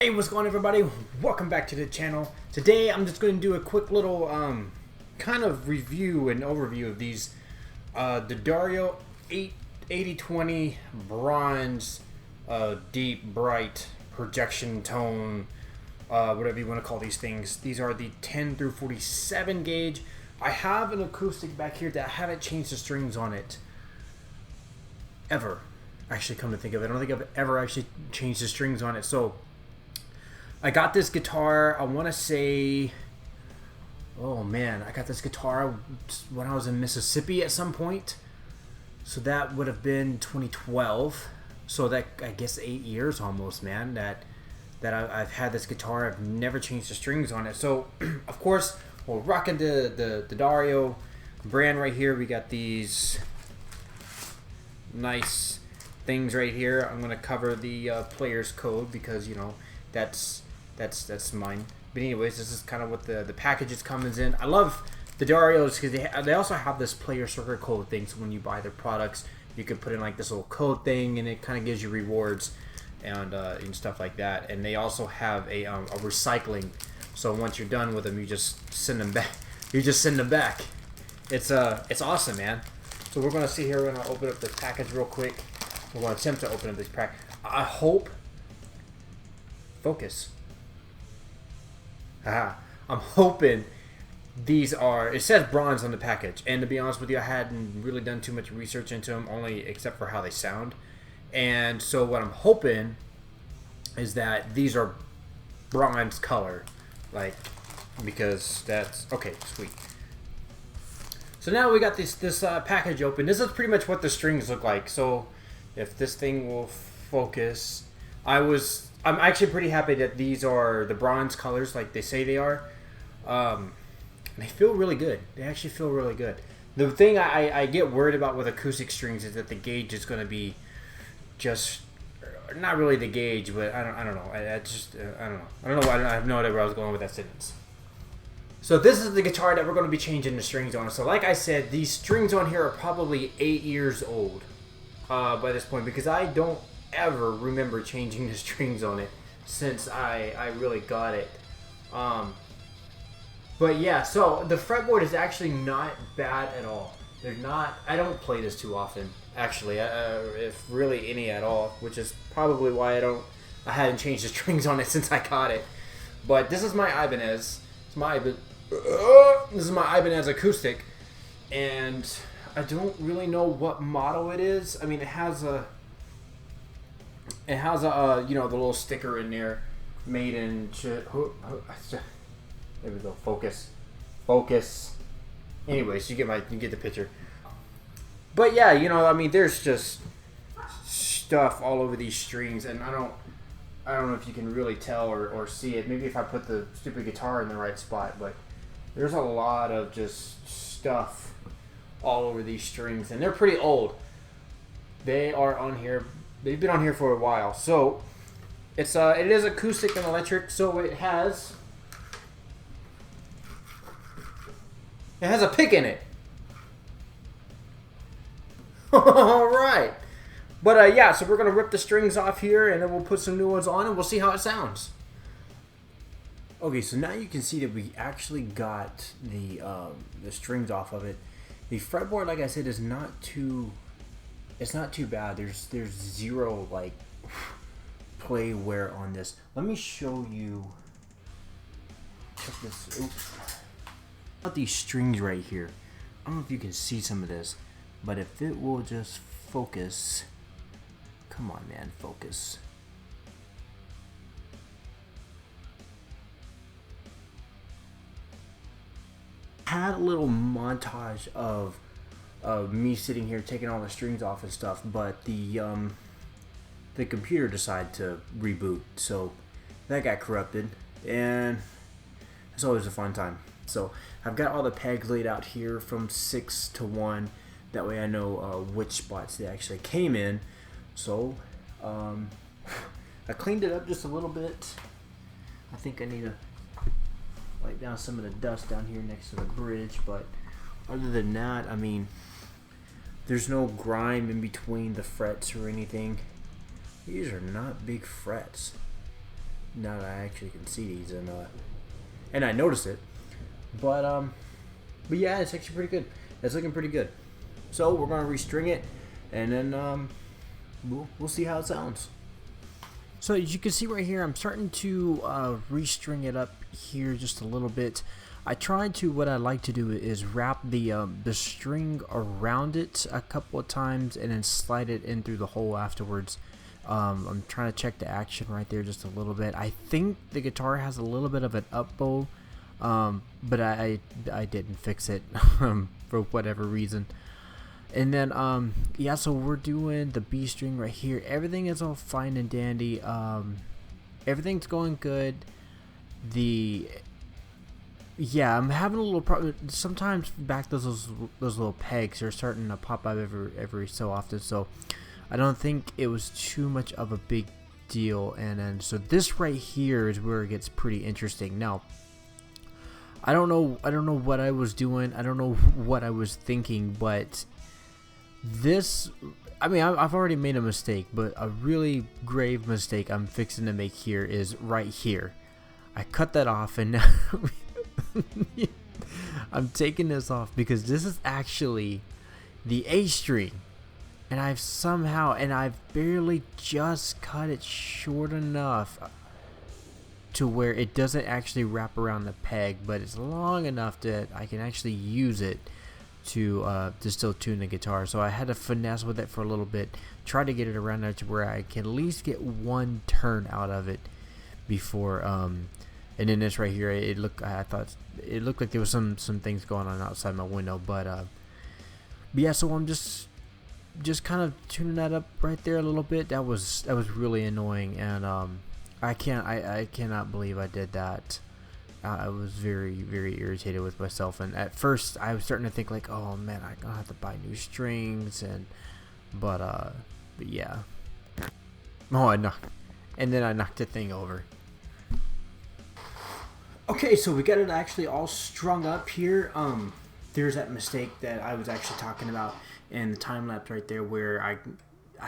Hey, what's going on, everybody? Welcome back to the channel. Today I'm just going to do a quick little kind of review and overview of these the Dario 8020 bronze deep bright projection tone, whatever you want to call these things. These are the 10 through 47 gauge. I have an acoustic back here that I haven't changed the strings on it ever. Actually, come to think of it, I don't think I've ever actually changed the strings on it. So I got this guitar, I want to say, oh man, I got this guitar when I was in Mississippi at some point. So that would have been 2012. So that, I guess, 8 years almost, man, that I've had this guitar. I've never changed the strings on it. So, of course, we're rocking the Dario brand right here. We got these nice things right here. I'm going to cover the player's code because, you know, that's mine. But anyways, this is kind of what the packages comes in. I love the Darios because they also have this player circuit code thing. So when you buy their products, you can put in like this little code thing, and it kind of gives you rewards and stuff like that. And they also have a recycling. So once you're done with them, you just send them back. You just send them back. It's awesome, man. So we're gonna see here. We're gonna open up this package real quick. We're gonna attempt to open up this pack. I hope. Focus. I'm hoping these are, it says bronze on the package, and to be honest with you, I hadn't really done too much research into them, only except for how they sound. And so what I'm hoping is that these are bronze color, like, because that's okay. Sweet. So now we got this package open. This is pretty much what the strings look like. So if this thing will focus, I'm actually pretty happy that these are the bronze colors like they say they are. They feel really good. They actually feel really good. The thing I get worried about with acoustic strings is that the gauge is going to be just not really the gauge, but I don't know. I don't know. I have no idea where I was going with that sentence. So this is the guitar that we're going to be changing the strings on. So like I said, these strings on here are probably 8 years old by this point, because I don't ever remember changing the strings on it since I really got it. But yeah, so the fretboard is actually not bad at all. They're not. I don't play this too often, actually, if really any at all, which is probably why I hadn't changed the strings on it since I got it. But this is my Ibanez. This is my Ibanez acoustic, and I don't really know what model it is. I mean, it has a you know, the little sticker in there, made in there we go. Focus. Anyways, you get the picture. But yeah, you know, I mean, there's just stuff all over these strings, and I don't know if you can really tell or see it. Maybe if I put the stupid guitar in the right spot, but there's a lot of just stuff all over these strings, and they're pretty old. They are on here. They've been on here for a while. So it is acoustic and electric. So it has a pick in it. All right. But yeah, so we're gonna rip the strings off here, and then we'll put some new ones on, and we'll see how it sounds. Okay, so now you can see that we actually got the strings off of it. The fretboard, like I said, is not too. It's not too bad. There's zero like play wear on this. Let me show you. Check this. Oops. About these strings right here. I don't know if you can see some of this, but if it will just focus. Come on, man, focus. Had a little montage of me sitting here taking all the strings off and stuff, but the computer decided to reboot, so that got corrupted, and it's always a fun time. So I've got all the pegs laid out here from 6 to 1. That way I know which spots they actually came in. So I cleaned it up just a little bit. I think I need to wipe down some of the dust down here next to the bridge, but other than that, I mean, there's no grime in between the frets or anything. These are not big frets. now that I actually can see these, and I noticed it. But yeah, it's actually pretty good. It's looking pretty good. So we're gonna restring it, and then we'll see how it sounds. So as you can see right here, I'm starting to restring it up here just a little bit. I tried to, what I like to do is wrap the string around it a couple of times and then slide it in through the hole afterwards. I'm trying to check the action right there just a little bit. I think the guitar has a little bit of an up bow, but I didn't fix it for whatever reason. And then yeah, so we're doing the B string right here. Everything is all fine and dandy. Everything's going good. Yeah, I'm having a little problem. Sometimes back those little pegs are starting to pop up every so often. So I don't think it was too much of a big deal. And then so this right here is where it gets pretty interesting. Now I don't know what I was doing. I don't know what I was thinking, but this, I mean, I've already made a mistake, but a really grave mistake I'm fixing to make here is right here. I cut that off, and now I'm taking this off because this is actually the A string, and I've barely just cut it short enough to where it doesn't actually wrap around the peg, but it's long enough that I can actually use it to still tune the guitar. So I had to finesse with it for a little bit, try to get it around there to where I can at least get one turn out of it before and then this right here, I thought it looked like there was some things going on outside my window, but yeah, so I'm just kind of tuning that up right there a little bit. That was really annoying, and I cannot believe I did that. I was very, very irritated with myself, and at first I was starting to think like, oh man, I'm gonna have to buy new strings, but yeah. Oh, and then I knocked the thing over. Okay, so we got it actually all strung up here. There's that mistake that I was actually talking about in the time lapse right there, where I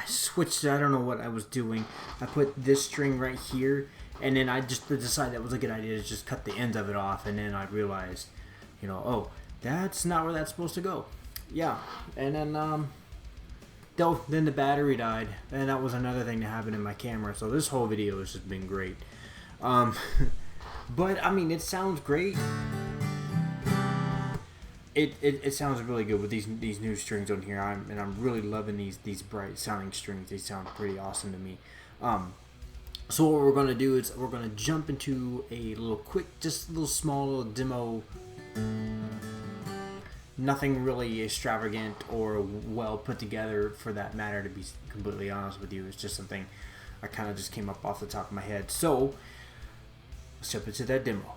switched. I don't know what I was doing. I put this string right here, and then I just decided that was a good idea to just cut the ends of it off, and then I realized, oh, that's not where that's supposed to go. Yeah, and then then the battery died, and that was another thing that happened in my camera. So this whole video has just been great. But I mean, it sounds great. It sounds really good with these new strings on here. I'm really loving these bright sounding strings. They sound pretty awesome to me. So what we're gonna do is we're gonna jump into a little quick, just a little small little demo. Nothing really extravagant or well put together, for that matter, to be completely honest with you. It's just something I kind of just came up off the top of my head. So let's jump into that demo.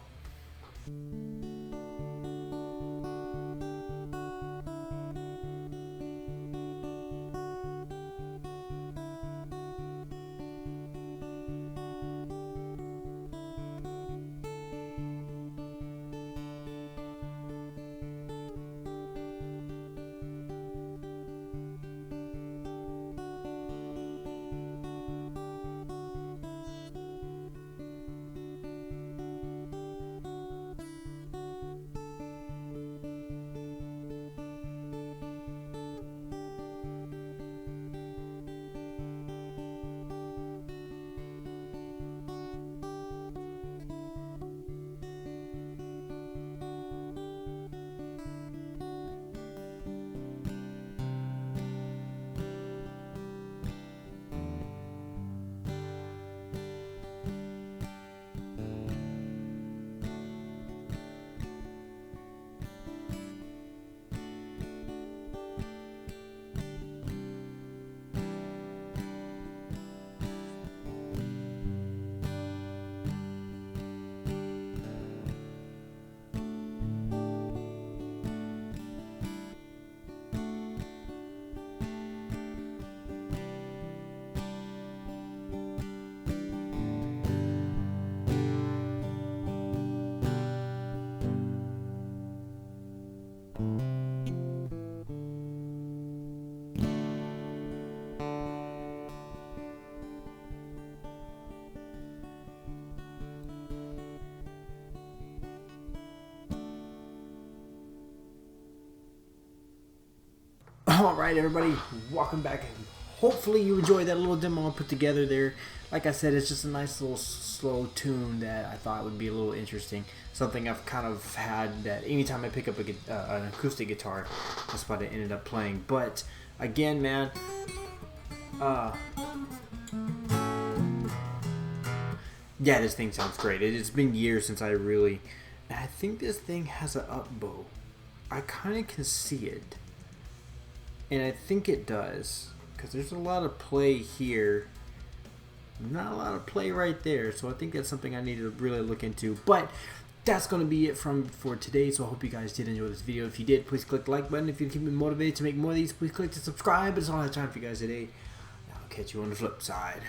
Alright everybody, welcome back. Hopefully you enjoyed that little demo I put together there. Like I said, it's just a nice little slow tune that I thought would be a little interesting. Something I've kind of had that anytime I pick up an acoustic guitar, that's what I ended up playing. But again, man, yeah, this thing sounds great. It's been years since I think this thing has an up bow. I kind of can see it. And I think it does, because there's a lot of play here, not a lot of play right there, so I think that's something I need to really look into. But that's going to be it for today, so I hope you guys did enjoy this video. If you did, please click the like button. If you keep me motivated to make more of these, please click the subscribe. But it's all I have time for you guys today. I'll catch you on the flip side.